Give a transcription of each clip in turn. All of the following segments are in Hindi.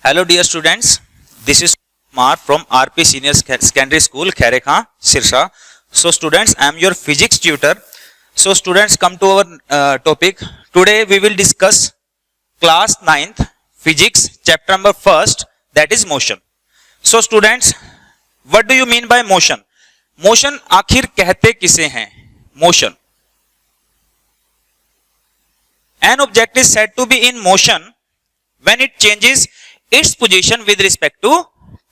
Hello dear students, this is Kumar from RP Senior Secondary School, Kharekhan, Sirsha. So students, I am your physics tutor. So students, come to our topic. Today we will discuss class 9th physics chapter number 1st, that is motion. So students, what do you mean by motion? Motion आखिर कहते किसे हैं? Motion. An object is said to be in motion when it changes its position with respect to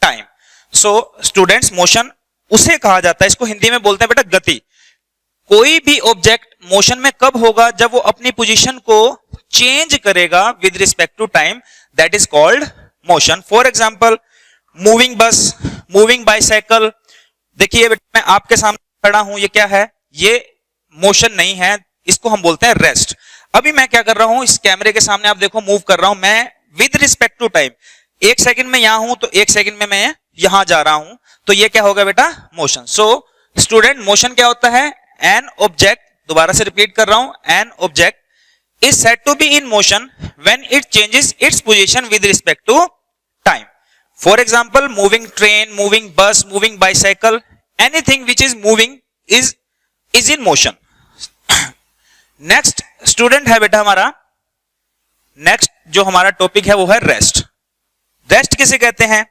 time. So students, motion उसे कहा जाता है, इसको हिंदी में बोलते हैं बेटा गति. कोई भी ऑब्जेक्ट मोशन में कब होगा? जब वो अपनी पोजीशन को चेंज करेगा with respect to time, that is called motion. For example, moving bus, moving bicycle. देखिए बेटा, मैं आपके सामने खड़ा हूं, ये क्या है? ये मोशन नहीं है, इसको हम बोलते हैं रेस्ट. अभी मैं क्या कर रहा हूं? इस कैमरे के सामने आप देखो, मूव कर रहा हूं मैं विद रिस्पेक्ट टू टाइम. एक सेकंड में यहां हूं तो एक सेकंड में मैं यहां जा रहा हूं, तो ये क्या होगा बेटा? मोशन. सो स्टूडेंट, मोशन क्या होता है? एन ऑब्जेक्ट, दोबारा से रिपीट कर रहा हूं, an object is said to be in motion when it changes its position with respect to time. For example, moving train, moving bus, moving bicycle, anything which is moving is in motion. Next student है बेटा हमारा, नेक्स्ट जो हमारा टॉपिक है वो है रेस्ट. रेस्ट किसे कहते हैं?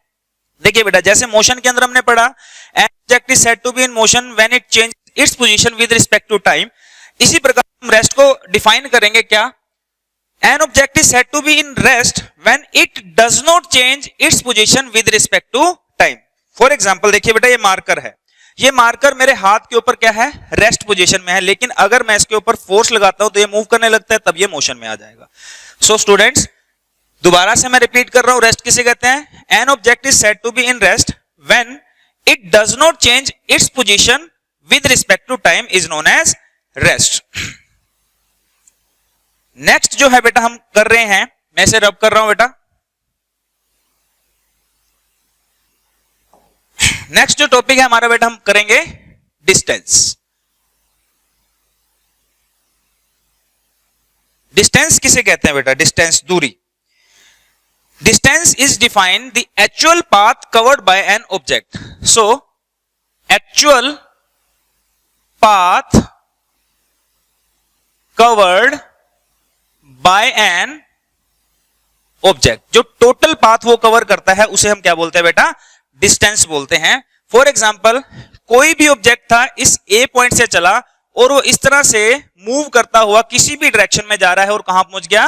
देखिए बेटा, जैसे मोशन के अंदर हमने पढ़ा an object is said to be in motion when it change its position with respect to time, इसी प्रकार हम रेस्ट को डिफाइन करेंगे. क्या? An object is said to be in rest when it does not change its position with respect to time. For example, देखिए बेटा, ये मार्कर है, ये मार्कर मेरे हाथ के ऊपर क्या है? रेस्ट पोजीशन में है, लेकिन अगर मैं इसके ऊपर फोर्स लगाता हूं तो ये मूव करने लगता है, तब ये मोशन में आ जाएगा. सो स्टूडेंट्स, दोबारा से मैं रिपीट कर रहा हूं, रेस्ट किसे कहते हैं? An object is said to be in rest when it does not change its position with respect to time is known as rest. Next जो है बेटा हम कर रहे हैं, मैं इसे रब कर रहा हूं बेटा. नेक्स्ट जो टॉपिक है हमारा बेटा, हम करेंगे डिस्टेंस. डिस्टेंस किसे कहते हैं बेटा? डिस्टेंस, दूरी. Distance is defined the actual path covered by an object. So actual path covered by an object, जो टोटल पाथ वो कवर करता है उसे हम क्या बोलते हैं बेटा? डिस्टेंस बोलते हैं. फॉर एग्जाम्पल, कोई भी ऑब्जेक्ट था, इस ए पॉइंट से चला और वो इस तरह से मूव करता हुआ किसी भी डायरेक्शन में जा रहा है और कहां पहुंच गया?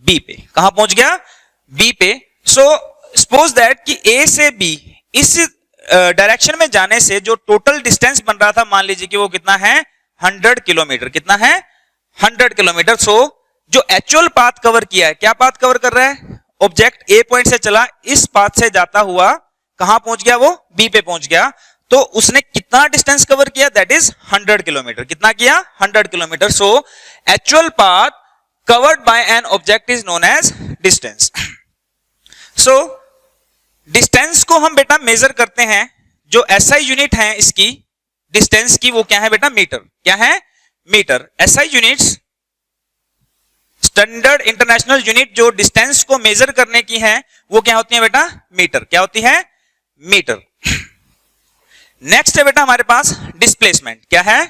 बी पे. कहां पहुंच गया? बी पे. सो सपोज दैट कि ए से बी इस डायरेक्शन में जाने से जो टोटल डिस्टेंस बन रहा था, मान लीजिए कि वो कितना है? 100 किलोमीटर. कितना है? 100 किलोमीटर. सो जो एक्चुअल पाथ कवर किया है, क्या पाथ कवर कर रहा है? ऑब्जेक्ट ए पॉइंट से चला, इस पाथ से जाता हुआ कहां पहुंच गया? वो बी पे पहुंच गया. तो उसने कितना डिस्टेंस कवर किया? That is 100 kilometre. कितना किया? 100 kilometre. So actual path covered by an object is known as distance. So distance को हम बेटा मेजर करते हैं, जो एसआई यूनिट है इसकी डिस्टेंस की, वो क्या है बेटा? मीटर. क्या है? Metre. SI units, standard international unit जो डिस्टेंस को मेजर करने की है, वो क्या होती है बेटा? मीटर. क्या होती है? मीटर. नेक्स्ट है बेटा हमारे पास डिस्प्लेसमेंट. क्या है?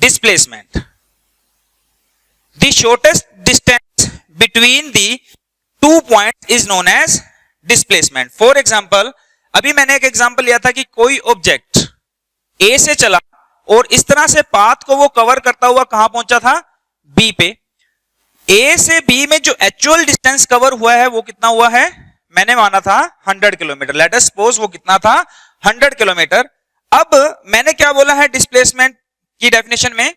Displacement. The shortest distance between the two points is known as displacement. For example, अभी मैंने एक एग्जांपल लिया था कि कोई ऑब्जेक्ट ए से चला और इस तरह से पाथ को वो कवर करता हुआ कहां पहुंचा था? बी पे. ए से बी में जो एक्चुअल डिस्टेंस कवर हुआ है वो कितना हुआ है? मैंने माना था 100 किलोमीटर. लेट अस सपोज वो कितना था? 100 किलोमीटर. अब मैंने क्या बोला है डिस्प्लेसमेंट की डेफिनेशन में?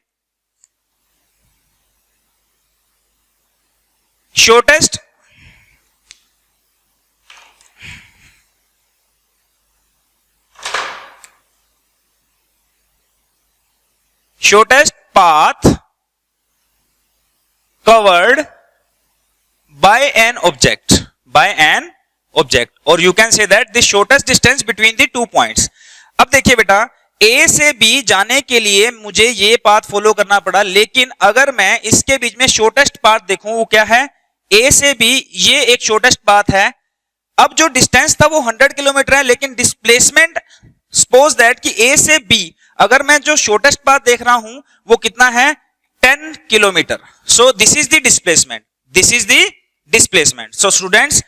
Shortest path covered by an object, or you can say that the shortest distance between the 2 points. अब देखिए बेटा ए से बी जाने के लिए मुझे ये पाथ फॉलो करना पड़ा, लेकिन अगर मैं इसके बीच में शॉर्टेस्ट पाथ देखूं वो क्या है, ए से बी, ये एक शॉर्टेस्ट पाथ है। अब जो डिस्टेंस था वो 100 किलोमीटर है, लेकिन डिस्प्लेसमेंट सपोज दैट कि ए से बी अगर मैं जो शॉर्टेस्ट पाथ देख रहा हूं वो कितना है, 10 kilometre. So this is the displacement, this is the displacement. So students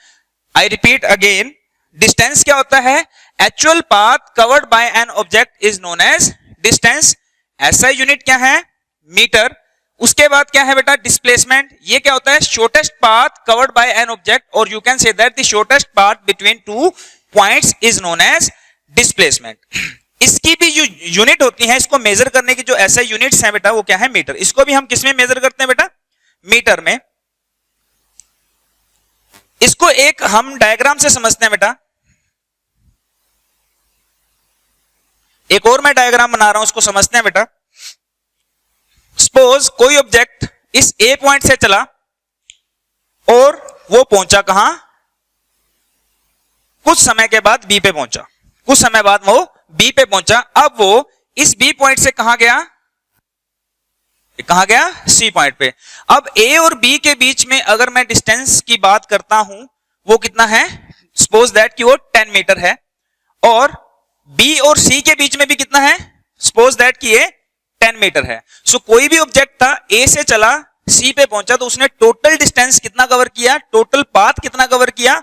I repeat again, distance क्या होता है, actual path covered by an object is known as distance. ऐसा यूनिट क्या है, मीटर। उसके बाद क्या है बेटा, डिस्प्लेसमेंट। ये क्या होता है, shortest path covered by an object, और you can say that the shortest path between two points is known as displacement. इसकी भी जो यूनिट होती है, इसको मेजर करने की जो ऐसे यूनिट्स हैं बेटा, वो क्या है, मीटर। इसको भी हम किस में मेजर करते हैं बेटा, मीटर में। इसको एक हम डायग्राम से समझते हैं बेटा। एक और मैं डायग्राम बना रहा हूं, उसको समझते हैं बेटा। सपोज कोई ऑब्जेक्ट इस ए पॉइंट से चला और वो पहुंचा कहां, कुछ समय के बाद बी पे पहुंचा, कुछ समय बाद वो बी पे पहुंचा। अब वो इस बी पॉइंट से कहां गया, कहां गया, सी पॉइंट पे। अब ए और बी के बीच में अगर मैं डिस्टेंस की बात करता हूं वो कितना है, सपोज दैट कि वो 10 मीटर है, और बी और सी के बीच में भी कितना है, सपोज दैट कि ये 10 मीटर है। सो कोई भी ऑब्जेक्ट था, ए से चला सी पे पहुंचा, तो उसने टोटल डिस्टेंस कितना कवर किया, टोटल पाथ कितना कवर किया,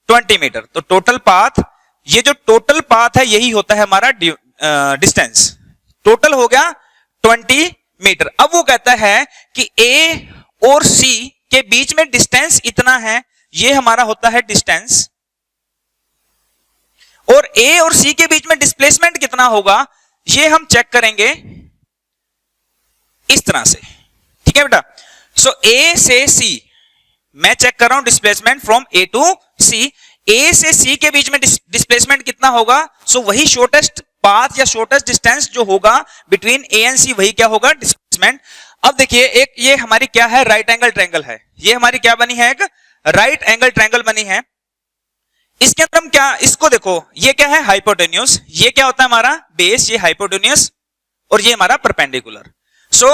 20 मीटर। तो टोटल पाथ, ये जो टोटल पाथ है यही होता है हमारा डिस्टेंस। टोटल हो गया 20 मीटर। अब वो कहता है कि ए और सी के बीच में डिस्टेंस इतना है, ये हमारा होता है डिस्टेंस, और ए और सी के बीच में डिस्प्लेसमेंट कितना होगा ये हम चेक करेंगे इस तरह से, ठीक है बेटा। सो ए से सी मैं चेक कर रहा हूं डिस्प्लेसमेंट फ्रॉम ए टू सी। ए से सी के बीच में डिस्प्लेसमेंट कितना होगा, सो वही शॉर्टेस्ट पाथ या शॉर्टेस्ट डिस्टेंस जो होगा बिटवीन ए एंड सी, वही क्या होगा, डिस्प्लेसमेंट। अब देखिए, एक ये हमारी क्या है, राइट एंगल ट्रायंगल है। ये हमारी क्या बनी है, एक राइट एंगल ट्रायंगल बनी है। इसके अंदर हम क्या, इसको देखो, ये क्या है, हाइपोटेन्यूज। ये क्या होता है हमारा बेस, ये हाइपोटेन्यूज, और ये हमारा perpendicular. So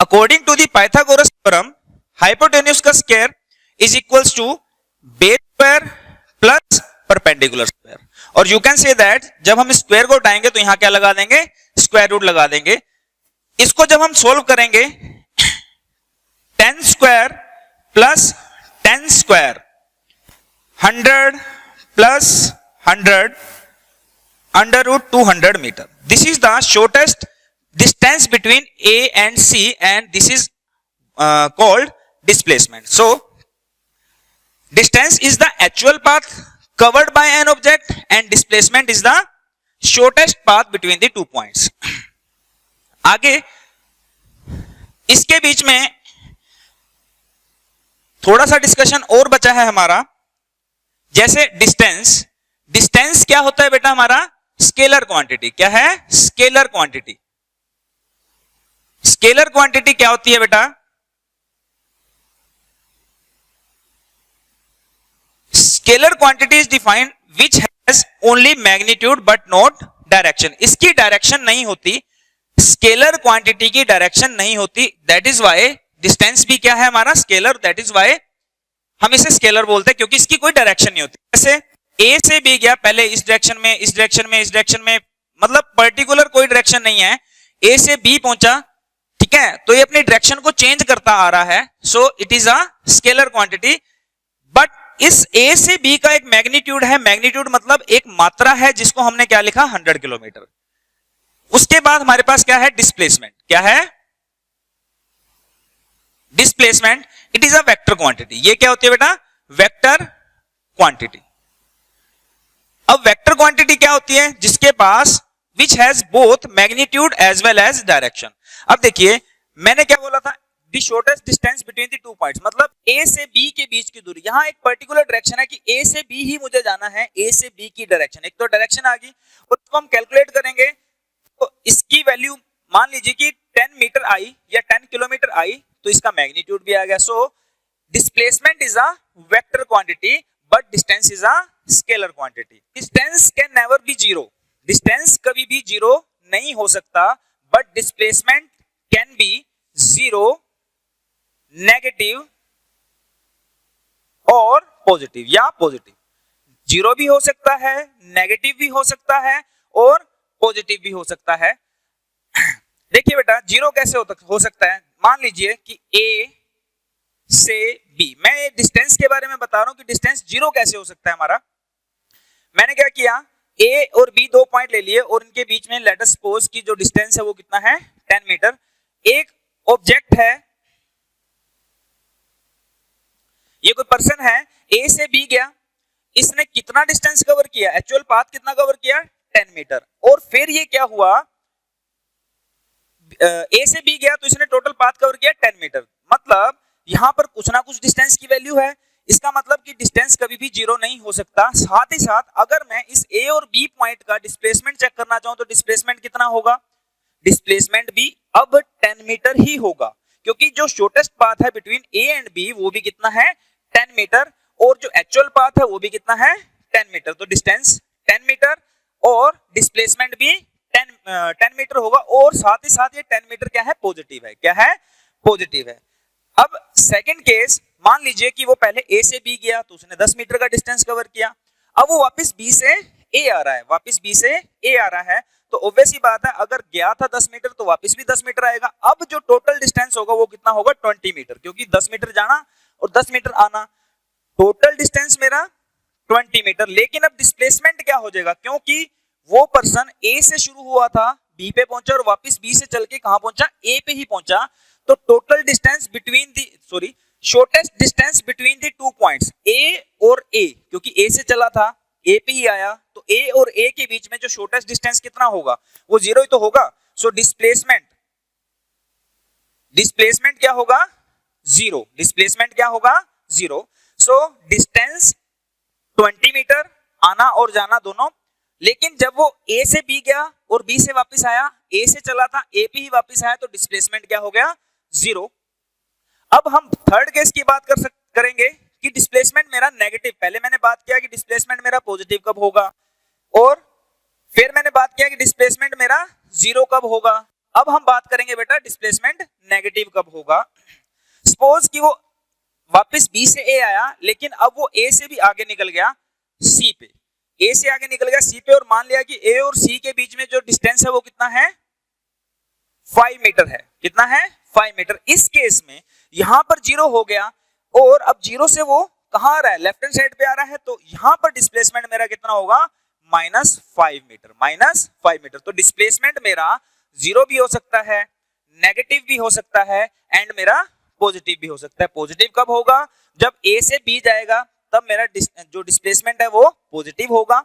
according to the Pythagoras theorem, hypotenuse का square is equals to base square plus perpendicular square. और यू कैन से दैट जब हम स्क्वायर को उठाएंगे तो यहां क्या लगा देंगे, स्क्वायर रूट लगा देंगे। इसको जब हम सोल्व करेंगे, 10 square plus 10 square 100 plus 100 under root 200 metre. This is the shortest distance between A and C, and this is called displacement. So distance is the actual path covered by an object and displacement is the shortest path between the 2 points. आगे इसके बीच में थोड़ा सा डिस्कशन और बचा है हमारा। जैसे डिस्टेंस, डिस्टेंस क्या होता है बेटा हमारा, स्केलर क्वांटिटी। क्या है, स्केलर क्वांटिटी। स्केलर क्वांटिटी क्या होती है बेटा, scalar quantity is defined which has only magnitude but not direction. इसकी डायरेक्शन नहीं होती, स्केलर क्वांटिटी की डायरेक्शन नहीं होती, दैट इज वाई डिस्टेंस भी क्या है हमारा, स्केलर। दैट इज वाई हम इसे स्केलर बोलते हैं, क्योंकि इसकी कोई डायरेक्शन नहीं होती। जैसे ए से बी गया, पहले इस डायरेक्शन में, इस डायरेक्शन में, इस डायरेक्शन में, मतलब पर्टिकुलर कोई डायरेक्शन नहीं है। ए से बी पहुंचा, ठीक है, तो ये अपनी डायरेक्शन को चेंज करता आ रहा है। So it is a scalar quantity. But इस ए से बी का एक मैग्नीट्यूड है, मैग्नीट्यूड मतलब एक मात्रा है, जिसको हमने क्या लिखा, 100 किलोमीटर। उसके बाद हमारे पास क्या है, डिस्प्लेसमेंट। क्या है, displacement. It is a vector quantity. ये क्या होती है बेटा, वेक्टर क्वांटिटी। अब वेक्टर क्वांटिटी क्या होती है, जिसके पास which has both magnitude as well as direction. अब देखिए मैंने क्या बोला था, the shortest distance between the 2 points, मतलब ए से बी के बीच की दूरी। यहां एक पर्टिकुलर डायरेक्शन है कि ए से बी ही मुझे जाना है, ए से बी की डायरेक्शन। एक तो डायरेक्शन आ गई, उसको हम कैलकुलेट करेंगे तो इसकी वैल्यू मान लीजिए कि 10 मीटर आई या 10 किलोमीटर आई, तो इसका मैग्नीट्यूड भी आ गया। So displacement is a vector quantity but distance is a scalar quantity. Distance can never be zero, distance कभी भी जीरो नहीं हो सकता, but displacement can be zero, negative और पॉजिटिव या पॉजिटिव। जीरो भी हो सकता है, नेगेटिव भी हो सकता है और पॉजिटिव भी हो सकता है। देखिए बेटा जीरो कैसे हो सकता है, मान लीजिए कि ए से बी, मैं डिस्टेंस के बारे में बता रहा हूं कि डिस्टेंस जीरो कैसे हो सकता है हमारा। मैंने क्या किया, ए और बी दो पॉइंट ले लिए और इनके बीच में लेट अस सपोज की जो डिस्टेंस है वो कितना है 10 मीटर। एक ऑब्जेक्ट है, ये कोई पर्सन है, ए से बी गया, इसने कितना डिस्टेंस कवर किया, एक्चुअल पाथ कितना कवर किया 10 मीटर। और फिर ये क्या हुआ, ए से बी गया तो इसने टोटल पाथ कवर किया 10 मीटर, मतलब यहां पर कुछ ना कुछ डिस्टेंस की वैल्यू है। इसका मतलब कि डिस्टेंस कभी भी जीरो नहीं हो सकता। साथ ही साथ अगर मैं इस ए और बी पॉइंट का डिस्प्लेसमेंट चेक करना चाहूं तो डिस्प्लेसमेंट कितना होगा, डिस्प्लेसमेंट भी अब 10 मीटर ही होगा, क्योंकि जो शॉर्टेस्ट पाथ है बिटवीन ए एंड बी वो भी कितना है 10 मीटर, और जो एक्चुअल पाथ है वो भी कितना है 10 मीटर। तो डिस्टेंस 10 मीटर और डिस्प्लेसमेंट भी 10 मीटर होगा, और साथ ही साथ ये 10 मीटर क्या है पॉजिटिव है, क्या है पॉजिटिव है। अब सेकंड केस, मान लीजिए कि वो पहले ए से बी गया तो उसने 10 मीटर का डिस्टेंस कवर किया, अब वो वापस बी से ए आ रहा है, वापस बी से ए आ रहा है, तो ऑब्वियस ही बात है अगर गया था 10 मीटर तो वापस भी 10 मीटर आएगा। अब जो टोटल डिस्टेंस होगा वो कितना होगा 20 मीटर, क्योंकि 10 मीटर जाना और 10 मीटर आना, टोटल डिस्टेंस मेरा 20 मीटर। लेकिन अब डिस्प्लेसमेंट क्या हो जाएगा, क्योंकि वो पर्सन ए से शुरू हुआ था, बी पे पहुंचा और वापस बी से चल के कहां पहुंचा, ए पे ही पहुंचा, तो total distance between the shortest distance between the to points A और ए, क्योंकि ए से चला था ए पे ही आया, तो ए और ए के बीच में जो शॉर्टेस्ट डिस्टेंस कितना होगा, वो जीरो ही तो होगा। सो डिस्प्लेसमेंट क्या होगा, जीरो, डिस्प्लेसमेंट क्या होगा जीरो। सो डिस्टेंस 20 मीटर, आना और जाना दोनों। लेकिन जब वो ए से बी गया और बी से वापस आया, ए से चला था ए पे ही वापस आया, तो डिस्प्लेसमेंट क्या हो गया जीरो। अब हम थर्ड केस की बात करेंगे कि डिस्प्लेसमेंट मेरा नेगेटिव, पहले मैंने बात किया कि डिस्प्लेसमेंट मेरा पॉजिटिव कब होगा, और फिर मैंने बात किया कि डिस्प्लेसमेंट मेरा जीरो कब होगा। अब हम बात करेंगे बेटा डिस्प्लेसमेंट नेगेटिव कब होगा। सपोज कि वो वापस बी से ए आया, लेकिन अब वो ए से भी आगे निकल गया सी पे, ए से आगे निकल गया सी पे, और मान लिया कि ए और सी के बीच में जो डिस्टेंस है वो कितना है 5 मीटर है, कितना है 5 मीटर। इस केस में यहां पर जीरो हो गया, और अब जीरो से वो कहां आ रहा है, लेफ्ट हैंड साइड पे आ रहा है, तो यहां पर डिस्प्लेसमेंट मेरा कितना होगा -5 मीटर, -5 मीटर। तो डिस्प्लेसमेंट मेरा जीरो भी हो सकता है, नेगेटिव भी हो सकता है, एंड मेरा पॉजिटिव भी हो सकता है। पॉजिटिव कब होगा, जब ए से बी जाएगा तब मेरा जो डिस्प्लेसमेंट है वो पॉजिटिव होगा,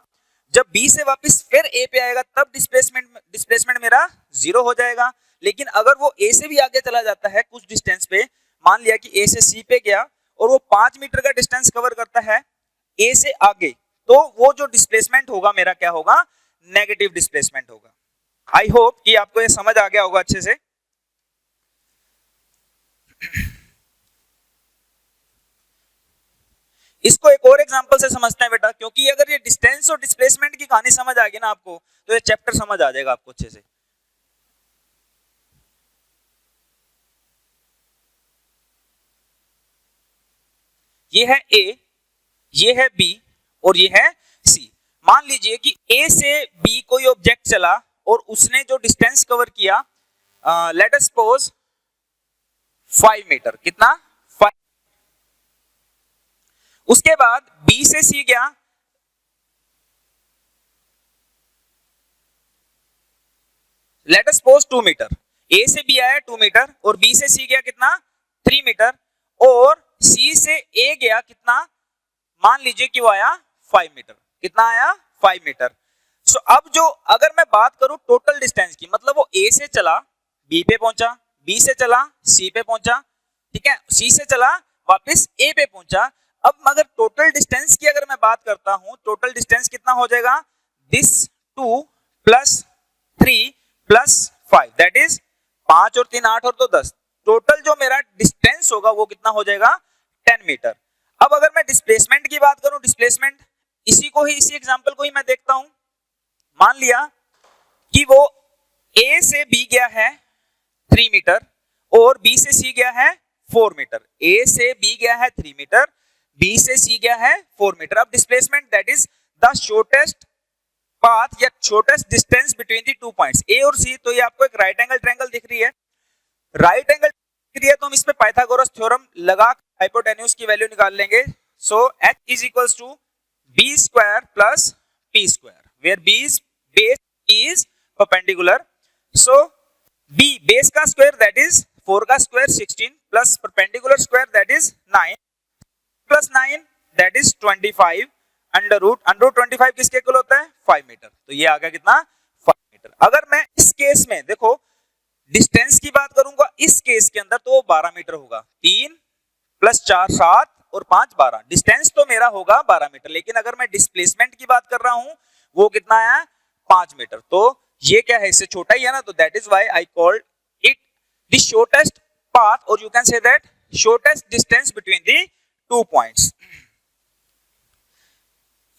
जब बी से वापस फिर ए पे आएगा तब डिस्प्लेसमेंट मेरा जीरो हो जाएगा। लेकिन अगर वो ए से भी आगे चला जाता है कुछ डिस्टेंस पे, मान लिया कि ए से सी पे गया और वो 5 मीटर का डिस्टेंस कवर करता है ए से आगे, तो वो जो डिस्प्लेसमेंट होगा मेरा क्या होगा, नेगेटिव डिस्प्लेसमेंट होगा। आई होप कि आपको ये समझ आ गया होगा अच्छे से। इसको एक और एग्जांपल से समझते हैं बेटा, क्योंकि अगर ये डिस्टेंस और डिस्प्लेसमेंट की कहानी समझ आ गई ना आपको, तो ये चैप्टर समझ आ जाएगा आपको अच्छे से। ये है ए, ये है बी और ये है सी। मान लीजिए कि ए से बी कोई ऑब्जेक्ट चला और उसने जो डिस्टेंस कवर किया, लेट अस सपोज 5 मीटर, कितना 5। उसके बाद बी से सी गया, लेट अस सपोज 2 मीटर। ए से बी आया 2 मीटर और बी से सी गया कितना 3 मीटर, और सी से ए गया कितना, मान लीजिए कि वो आया 5 मीटर, कितना आया 5 मीटर। सो अब जो अगर मैं बात करूं टोटल डिस्टेंस की, मतलब वो ए से चला बी पे पहुंचा, बी से चला सी पे पहुंचा, ठीक है, सी से चला वापस ए पे पहुंचा। अब मगर टोटल डिस्टेंस की अगर मैं बात करता हूं, टोटल डिस्टेंस कितना हो जाएगा, दिस 2 + 3 + 5 दैट इज 5 और 3 8 और 2 10। टोटल जो मेरा डिस्टेंस होगा वो कितना हो जाएगा 10 मीटर। अब अगर मैं डिस्प्लेसमेंट की बात करूं, डिस्प्लेसमेंट इसी एग्जांपल को ही मैं देखता हूं। मान लिया कि वो ए से बी गया है 3 मीटर और बी से सी गया है 4 मीटर। ए से बी गया है 3 मीटर, बी से सी गया है 4 मीटर। अब displacement that is the shortest path या shortest distance between the two points A और सी। तो ये आपको एक राइट एंगल ट्रायंगल दिख रही है, राइट एंगल दिख रही है तो हम इस पे पाइथागोरस थ्योरम लगा हाइपोटेन्यूज की वैल्यू निकाल लेंगे। So h is equals to B square plus P square, where b is base, is perpendicular. So b base का स्क्वायर दैट इज 4 का square 16 plus perpendicular square that is 9 plus 9 that is 25 under root 25 किसके इक्वल होता है 5 मीटर। तो ये आ गया कितना 5 मीटर। अगर मैं इस केस में देखो डिस्टेंस की बात करूंगा इस केस के अंदर तो 12 मीटर होगा, 3 प्लस 4 7 और 5 12, डिस्टेंस तो मेरा होगा 12 मीटर। लेकिन अगर मैं डिस्प्लेसमेंट की बात कर रहा हूं वो कितना है 5 मीटर, तो ये क्या है इससे छोटा ही है ना, तो that is why I called it the shortest path और you can say that shortest distance between the two points.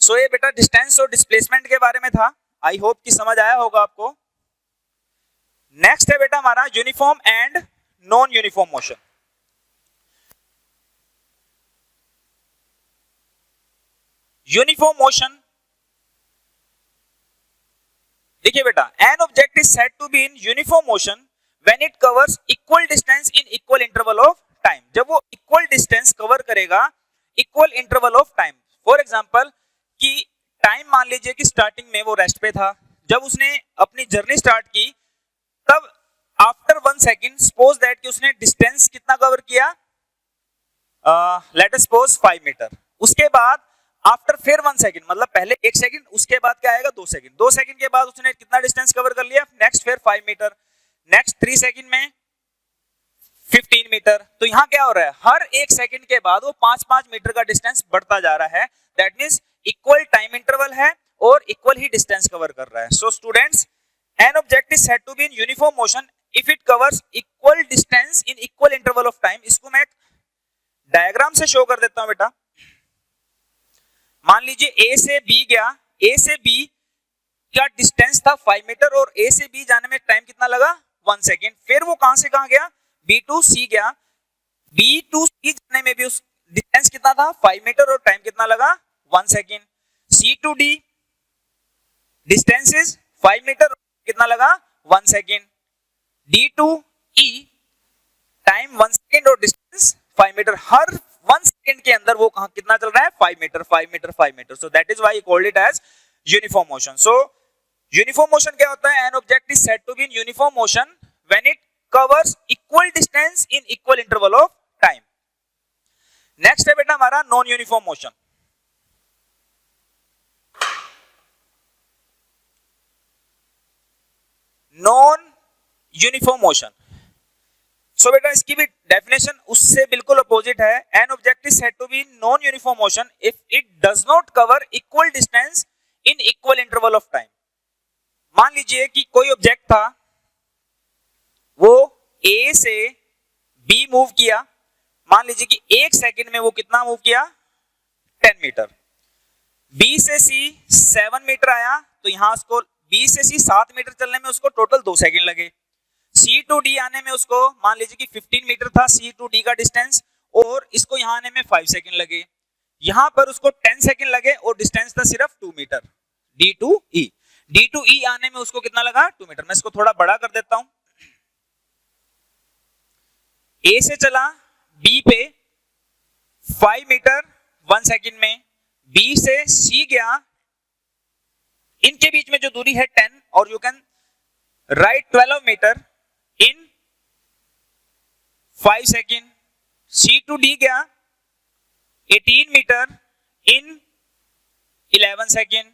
So ये बेटा डिस्टेंस और डिस्प्लेसमेंट के बारे में था, आई होप कि समझ आया होगा आपको। नेक्स्ट है बेटा हमारा uniform and non uniform motion. Uniform motion, देखिए बेटा an object is said to be in uniform motion when it covers equal distance in equal interval of time. जब वो इक्वल डिस्टेंस कवर करेगा equal interval of time. For example कि टाइम मान लीजिए कि स्टार्टिंग में वो रेस्ट पे था, जब उसने अपनी जर्नी स्टार्ट की तब आफ्टर 1 सेकंड सपोज दैट कि उसने डिस्टेंस कितना कवर किया, लेट अस सपोज 5 मीटर। उसके बाद आफ्टर फिर 1 सेकंड, मतलब पहले 1 सेकंड उसके बाद क्या आएगा 2 सेकंड, 2 सेकंड के बाद उसने कितना डिस्टेंस कवर कर लिया, नेक्स्ट फिर 5 मीटर, नेक्स्ट 3 सेकंड में 15 मीटर। तो यहाँ क्या हो रहा है हर 1 सेकंड के बाद वो 5-5 मीटर का डिस्टेंस बढ़ता जा रहा है। That means equal time interval है और इक्वल ही डिस्टेंस कवर कर रहा है। So students an object is said to be in uniform motion if it covers equal distance in equal interval of time। इसको मैं एक डायग्राम से शो कर देता हूं बेटा। मान लीजिए A से B गया, A से B का डिस्टेंस था 5 मीटर और A से B जाने में टाइम कितना लगा 1 सेकेंड। फिर वो कहां से कहां गया B to C गया, B to C जाने में भी उस डिस्टेंस कितना था 5 मीटर और टाइम कितना लगा 1 second. C to D distance is 5 metre कितना लगा 1 second. D to E time 1 second और डिस्टेंस 5 मीटर। हर 1 सेकेंड के अंदर वो कहां कितना चल रहा है 5 metre 5 metre 5 metre. So that is why called it as uniform motion. So uniform motion क्या होता है, an object is said to be in uniform motion when it covers equal distance in equal interval of time. Next है बेटा हमारा non uniform motion. Non uniform motion, so बेटा इसकी भी डेफिनेशन उससे बिल्कुल अपोजिट है। An object is said to be non uniform motion if it does not cover equal distance in equal interval of time. मान लीजिए कि कोई ऑब्जेक्ट था, वो ए से बी मूव किया, मान लीजिए कि 1 सेकंड में वो कितना मूव किया 10 मीटर। बी से सी 7 मीटर आया, तो यहां उसको बी से सी 7 मीटर चलने में उसको टोटल 2 सेकंड लगे। सी टू डी आने में उसको मान लीजिए कि 15 मीटर था सी टू डी का डिस्टेंस और इसको यहां आने में 5 सेकंड लगे। यहां पर उसको 10 सेकंड लगे और डिस्टेंस था सिर्फ 2 metre D to E. D to E आने में उसको कितना लगा 2 मीटर। मैं इसको थोड़ा बड़ा कर देता हूं। ए से चला बी पे 5 मीटर 1 सेकंड में, बी से सी गया, इनके बीच में जो दूरी है 10 और you can write 12 metre in 5 second. C to D गया 18 metre in 11 second.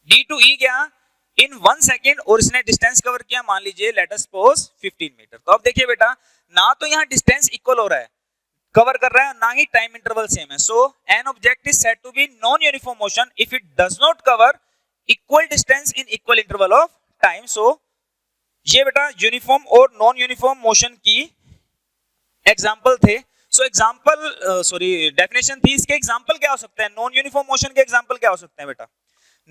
D to E गया इन 1 सेकंड और इसने डिस्टेंस कवर किया मान लीजिए लेट अस सपोज 15 मीटर। तो अब देखिए बेटा ना तो यहां डिस्टेंस इक्वल हो रहा है कवर कर रहा है, ना ही टाइम इंटरवल सेम है। So an object is said to be non uniform motion if it does not cover equal distance in equal interval of time. So ये बेटा यूनिफॉर्म और नॉन यूनिफॉर्म मोशन की एग्जांपल थे। सो एग्जांपल डेफिनेशन थी, इसके एग्जांपल क्या हो सकते हैं, नॉन यूनिफॉर्म मोशन के एग्जांपल क्या हो सकते हैं बेटा।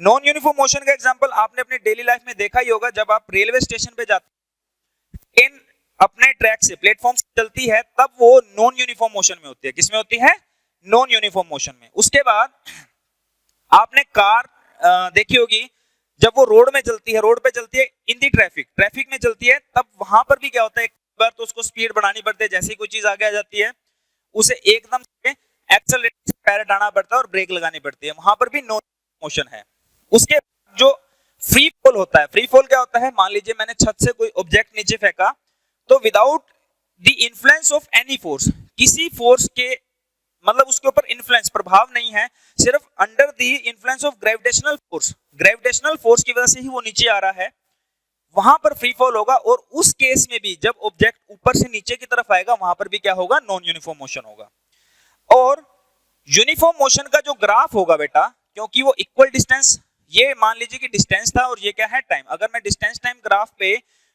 नॉन यूनिफॉर्म मोशन का एग्जांपल आपने अपने डेली लाइफ में देखा ही होगा, जब आप रेलवे स्टेशन पे जाते हैं, ट्रेन अपने ट्रैक से प्लेटफॉर्म से चलती है, तब वो नॉन यूनिफॉर्म मोशन में होती है। किसमें होती है? नॉन यूनिफॉर्म मोशन में। उसके बाद आपने कार देखी होगी, जब वो रोड में चलती है, रोड पे चलती है इन दी ट्रैफिक में चलती है, तब वहां पर भी क्या होता है, एक बार तो उसको स्पीड बढ़ानी पड़ती है, जैसे ही कोई चीज आगे आ जाती है उसे एकदम से एक्सेलरेटर से पैर हटाना पड़ता है और ब्रेक लगानी पड़ती है, वहां पर भी नॉन मोशन है। उसके जो फ्री फॉल होता है, फ्री फॉल क्या होता है, मान लीजिए मैंने छत से कोई ऑब्जेक्ट नीचे फेंका, तो without the influence of any force, किसी फोर्स के मतलब उसके ऊपर इन्फ्लुएंस प्रभाव नहीं है, सिर्फ under the influence of gravitational force की वजह से ही वो नीचे आ रहा है, वहां पर फ्री फॉल होगा। और उस केस में भी जब ऑब्जेक्ट ऊपर से नीचे की तरफ आएगा, वहां पर भी क्या होगा, नॉन यूनिफॉर्म मोशन होगा। और यूनिफॉर्म मोशन का जो ग्राफ होगा बेटा, क्योंकि वो इक्वल डिस्टेंस, ये मान लीजिए कि डिस्टेंस था और ये क्या है, टाइम, अगर मैं डिस्टेंस टाइम ग्राफ पे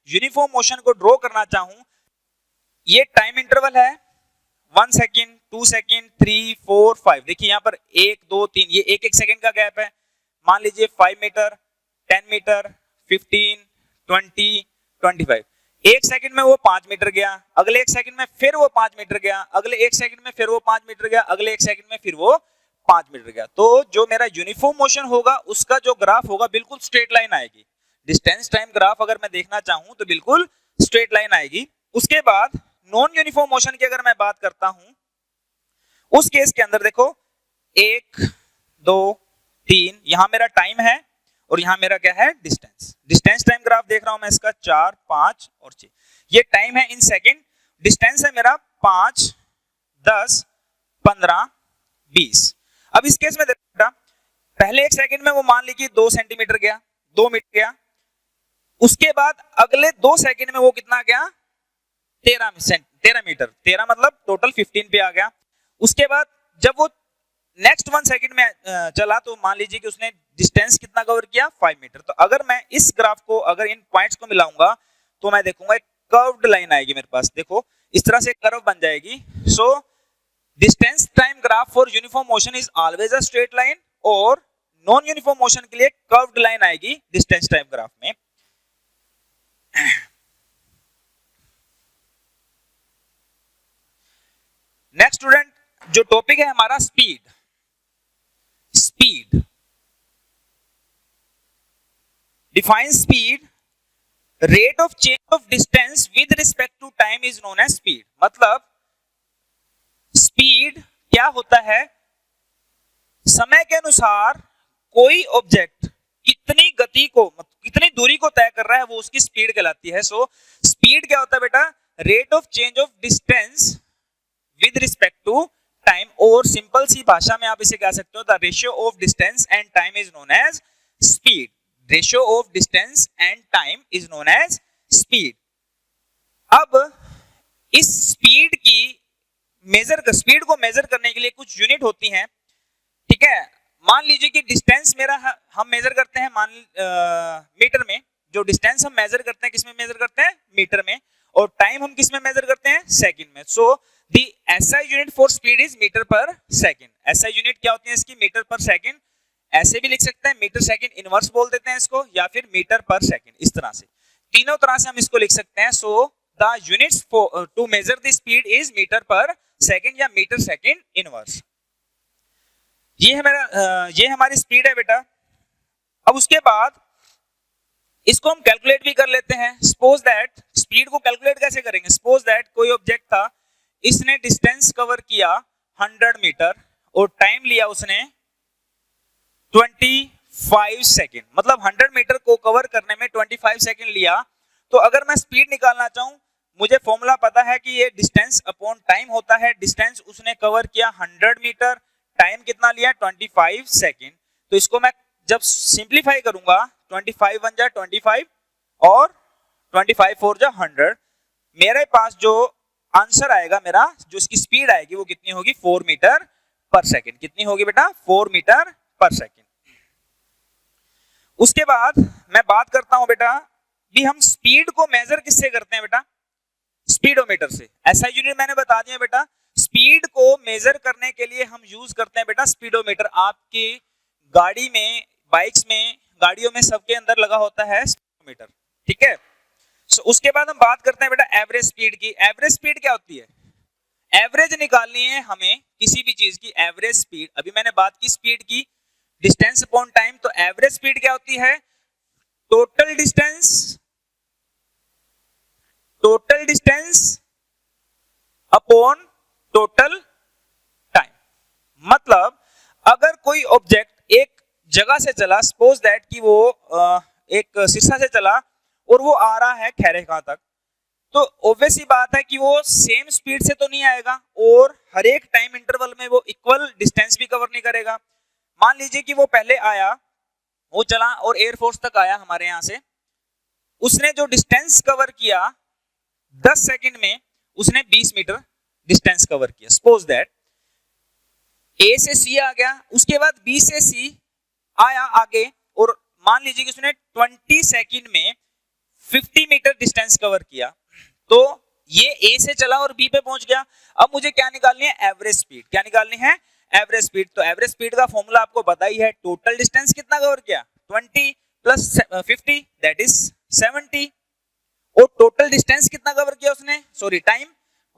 यूनिफॉर्म मोशन को ड्रॉ करना चाहूं, ये टाइम इंटरवल है 1 सेकेंड, 2 सेकेंड, 3, 4, 5, देखिए यहाँ पर 1, 2, 3, ये एक एक सेकेंड का गैप है। मान लीजिए 5 मीटर, 10 मीटर, 15, 20, 25, एक सेकंड में वो 5 मीटर गया, अगले एक सेकंड में फिर वो 5 मीटर गया, अगले एक सेकंड में फिर वो 5 मीटर गया, अगले एक सेकंड में फिर वो 5 मीटर गया। तो जो मेरा यूनिफॉर्म मोशन होगा उसका जो ग्राफ होगा बिल्कुल स्ट्रेट लाइन आएगी। डिस्टेंस टाइम ग्राफ अगर मैं देखना चाहूं तो बिल्कुल स्ट्रेट लाइन आएगी। उसके बाद नॉन यूनिफॉर्म मोशन की अगर मैं बात करता हूं, उस केस के अंदर देखो 1, 2, 3, यहां मेरा टाइम है और यहां मेरा क्या है, डिस्टेंस टाइम ग्राफ देख रहा हूं मैं इसका 4, 5 और 6, ये टाइम है इन सेकंड, डिस्टेंस है मेरा 5, 10, 15, 20। अब इस केस में देखो पहले एक सेकंड में वो मान लीजिए 2 सेंटीमीटर गया, 2 मीटर गया, उसके बाद अगले 2 सेकंड में वो कितना गया, 13 मीटर, 13 मतलब टोटल 15 पे आ गया। उसके बाद जब वो नेक्स्ट 1 सेकंड में चला तो मान लीजिए कि उसने डिस्टेंस कितना कवर किया, 5 मीटर। तो अगर मैं इस ग्राफ को, अगर इन पॉइंट्स को मिलाऊंगा तो मैं देखूंगा एक कर्व्ड लाइन आएगी मेरे पास, देखो इस तरह से कर्व बन जाएगी। So distance time graph for uniform motion is always a straight line, और नॉन यूनिफॉर्म मोशन के लिए कर्व्ड लाइन आएगी डिस्टेंस टाइम ग्राफ में। नेक्स्ट स्टूडेंट, जो टॉपिक है हमारा speed define speed, rate of change of distance with respect to time is known as speed. मतलब स्पीड क्या होता है, समय के अनुसार कोई ऑब्जेक्ट कितनी गति को, कितनी दूरी को तय कर रहा है, वो उसकी स्पीड कहलाती है। सो स्पीड क्या होता है बेटा, rate of change of distance with respect to time, और सिंपल सी भाषा में आप इसे कह सकते हो the ratio of distance and time is known as speed. Ratio of distance and time is known as speed. अब इस स्पीड को मेजर करने के लिए कुछ यूनिट होती हैं, ठीक है। मान लीजिए कि डिस्टेंस मेरा हम मेजर करते हैं मीटर में, जो डिस्टेंस हम मेजर करते हैं किसमें मेजर करते हैं, मीटर में, और टाइम हम किसमें मेजर करते हैं, सेकंड में। So the SI unit for speed is metre per second. SI unit क्या होती है इसकी, मीटर पर सेकंड, ऐसे भी लिख सकते हैं, मीटर सेकंड इनवर्स बोल देते हैं इसको, या फिर मीटर पर सेकंड, इस तरह से, तीनों तरह से हम इसको लिख सकते हैं। So the units to measure the speed is metre per second या मीटर सेकंड इनवर्स। ये है मेरा ये हमारी स्पीड है बेटा। अब उसके बाद इसको हम कैलकुलेट भी कर लेते हैं। सपोज दैट, स्पीड को कैलकुलेट कैसे करेंगे, सपोज दैट कोई ऑब्जेक्ट था, इसने डिस्टेंस कवर किया 100 मीटर और टाइम लिया उसने 25 सेकेंड, मतलब 100 मीटर को कवर करने में 25 सेकेंड लिया। तो अगर मैं स्पीड निकालना चाहूं, मुझे फॉर्मूला पता है कि ये डिस्टेंस अपॉन टाइम होता है। डिस्टेंस उसने कवर किया 100 मीटर, टाइम कितना लिया 25 सेकेंड। तो इसको मैं जब सिंप्लीफाई करूंगा, 25 1 जा 25 और 25 4 जा 100, मेरे पास जो आंसर आएगा, मेरा जो इसकी स्पीड आएगी वो कितनी होगी, 4 मीटर पर सेकेंड। कितनी होगी बेटा, 4 मीटर पर सेकेंड। उसके बाद मैं बात करता हूं बेटा भी हम स्पीड को मेजर किससे करते हैं बेटा, स्पीडोमीटर से। ऐसा यूनिट मैंने बता दिया बेटा। स्पीड को मेजर करने के लिए हम यूज करते हैं बेटा स्पीडोमीटर। आपकी गाड़ी में बाइक्स में, गाड़ियों में, सबके अंदर लगा होता है स्पीडोमीटर, ठीक है। सो उसके बाद हम बात करते हैं बेटा एवरेज स्पीड की। एवरेज स्पीड क्या होती है? एवरेज निकालनी है हमें किसी भी चीज की, एवरेज स्पीड। अभी मैंने बात की स्पीड की, डिस्टेंस अपॉन टाइम, तो एवरेज स्पीड क्या होती है? Total distance upon total time. मतलब अगर कोई ऑब्जेक्ट एक जगह से चला, सपोज दैट कि वो एक सिरसा से चला और वो आ रहा है खैरेखा तक, तो ऑब्वियस ही बात है कि वो सेम स्पीड से तो नहीं आएगा और हर एक टाइम इंटरवल में वो इक्वल डिस्टेंस भी कवर नहीं करेगा। मान लीजिए कि वो पहले आया, वो चला और एयरफोर्स तक आया हमारे यहाँ से, उसने जो डिस्टेंस कवर किया 10 सेकंड में, उसने 20 मीटर डिस्टेंस कवर किया। सपोज दैट ए से सी आ गया, उसके बाद बी से सी आया आगे, और मान लीजिए कि उसने 20 सेकंड में 50 मीटर डिस्टेंस कवर किया, तो ये ए से चला और बी पे पहुंच गया। अब मुझे क्या निकालनी है? Average speed. क्या निकालनी है? Average speed. तो एवरेज स्पीड का फॉर्मूला आपको पता ही है, टोटल डिस्टेंस कितना कवर किया? 20 प्लस 50 दैट इज 70, और टोटल डिस्टेंस कितना कवर किया उसने? सॉरी टाइम,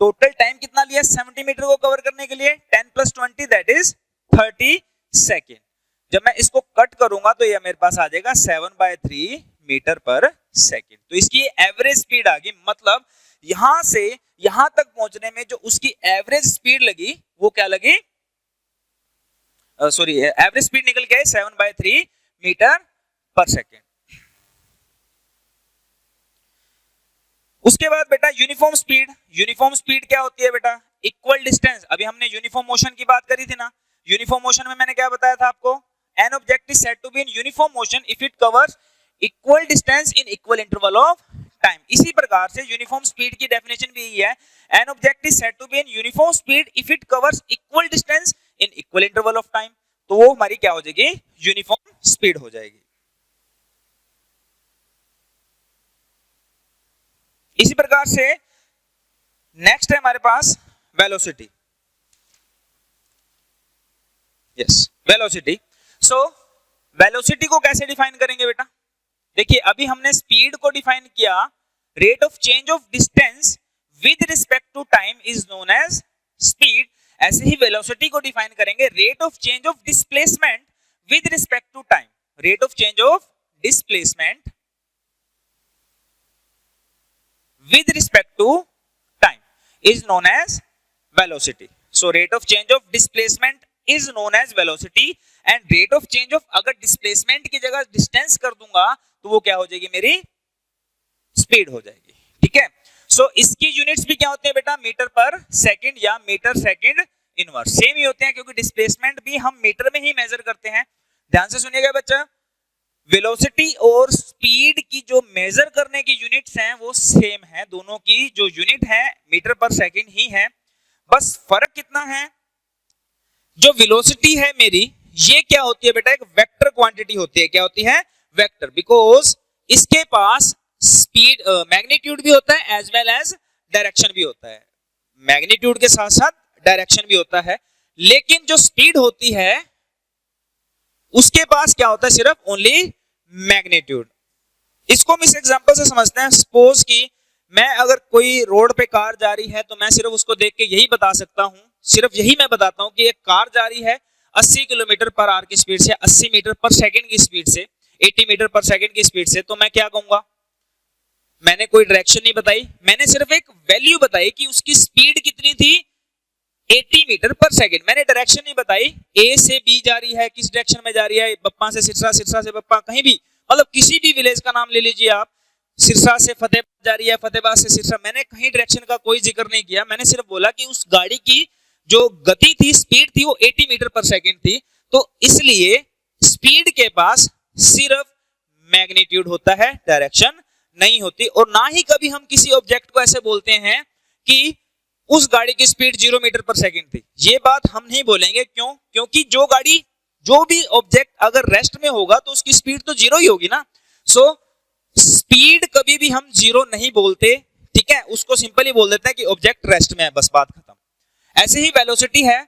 टोटल टाइम कितना लिया 70 मीटर को कवर करने के लिए? 10 प्लस 20 दैट इज 30 सेकेंड। जब मैं इसको कट करूंगा तो ये मेरे पास आ जाएगा 7/3 मीटर पर सेकेंड। तो इसकी एवरेज स्पीड आ गई। मतलब यहां से यहां तक पहुंचने में जो उसकी एवरेज स्पीड लगी वो क्या लगी? सॉरी एवरेज स्पीड निकल के 7/3 मीटर पर सेकेंड। उसके बाद बेटा यूनिफॉर्म स्पीड। यूनिफॉर्म स्पीड क्या होती है बेटा? Equal distance. अभी हमने यूनिफॉर्म मोशन की बात करी थी ना। यूनिफॉर्म मोशन में मैंने क्या बताया था आपको? An object is said to be in uniform motion if it covers equal distance in equal interval of time. इसी प्रकार से यूनिफॉर्म स्पीड की डेफिनेशन भी यही है, an object is said to be in uniform speed if it covers equal distance in equal interval of time. तो वो हमारी क्या हो जाएगी? यूनिफॉर्म स्पीड हो जाएगी। इसी प्रकार से नेक्स्ट है हमारे पास velocity. Yes, velocity. So velocity को कैसे डिफाइन करेंगे बेटा? देखिए अभी हमने स्पीड को डिफाइन किया, rate of change of distance with respect to time is known as speed. ऐसे ही वेलोसिटी को डिफाइन करेंगे, rate of change of displacement with respect to time. Rate of change of displacement with respect to time is known as velocity. So rate of change of displacement is known as velocity and rate of change of, अगर displacement की जगह distance कर दूंगा तो वो क्या हो जाएगी? मेरी speed हो जाएगी। ठीक है। So इसकी यूनिट्स भी क्या होते हैं बेटा? मीटर पर सेकंड या मीटर सेकंड इनवर्स। सेम ही होते हैं क्योंकि डिस्प्लेसमेंट भी हम मीटर में ही मेजर करते हैं। ध्यान से सुनिएगा बच्चा, वेलोसिटी और स्पीड की जो मेजर करने की यूनिट्स हैं वो सेम है, दोनों की जो यूनिट है मीटर पर सेकंड ही है। बस फर्क कितना है, जो वेलोसिटी है मेरी, ये क्या होती है बेटा? एक वेक्टर क्वांटिटी होती है। क्या होती है? वेक्टर। बिकॉज इसके पास स्पीड मैग्नीट्यूड भी होता है एज वेल एज डायरेक्शन भी होता है। मैग्नीट्यूड के साथ साथ डायरेक्शन भी होता है, लेकिन जो स्पीड होती है उसके पास क्या होता है? सिर्फ ओनली मैग्नीट्यूड। इसको हम इस एग्जांपल से समझते हैं। सपोज कि मैं अगर कोई रोड पे कार जा रही है तो मैं सिर्फ उसको देख के यही बता सकता हूं, सिर्फ यही मैं बताता हूं कि एक कार जा रही है 80 किलोमीटर पर आवर की स्पीड से, 80 मीटर पर सेकंड की स्पीड से, 80 मीटर पर सेकंड की स्पीड से, तो मैं क्या कहूंगा? मैंने कोई डायरेक्शन नहीं बताई, मैंने सिर्फ एक वैल्यू बताई कि उसकी स्पीड कितनी थी, 80 मीटर पर सेकंड। मैंने डायरेक्शन नहीं बताई, ए से बी जा रही है, किस डायरेक्शन में जा रही है, बप्पा से सिरसा, सिरसा से बप्पा, कहीं भी, मतलब किसी भी विलेज का नाम ले लीजिए आप, सिरसा से फतेहबाद जा रही है, फतेहबाद से सिरसा, मैंने कहीं डायरेक्शन का कोई जिक्र नहीं किया। मैंने सिर्फ बोला कि उस गाड़ी की जो गति थी, स्पीड थी, वो 80 मीटर पर सेकंड थी। तो इसलिए स्पीड के पास सिर्फ मैग्नीट्यूड होता है, डायरेक्शन नहीं होती। और ना ही कभी हम किसी ऑब्जेक्ट को ऐसे बोलते हैं कि उस गाड़ी की स्पीड 0 मीटर पर सेकंड थी। ये बात हम नहीं बोलेंगे। क्यों? क्योंकि जो भी ऑब्जेक्ट अगर रेस्ट में होगा तो उसकी स्पीड तो 0 ही होगी ना। सो स्पीड कभी भी हम 0 नहीं बोलते, ठीक है, उसको सिंपली बोल देते हैं कि ऑब्जेक्ट रेस्ट में है, बस बात खत्म। ऐसे ही वेलोसिटी है,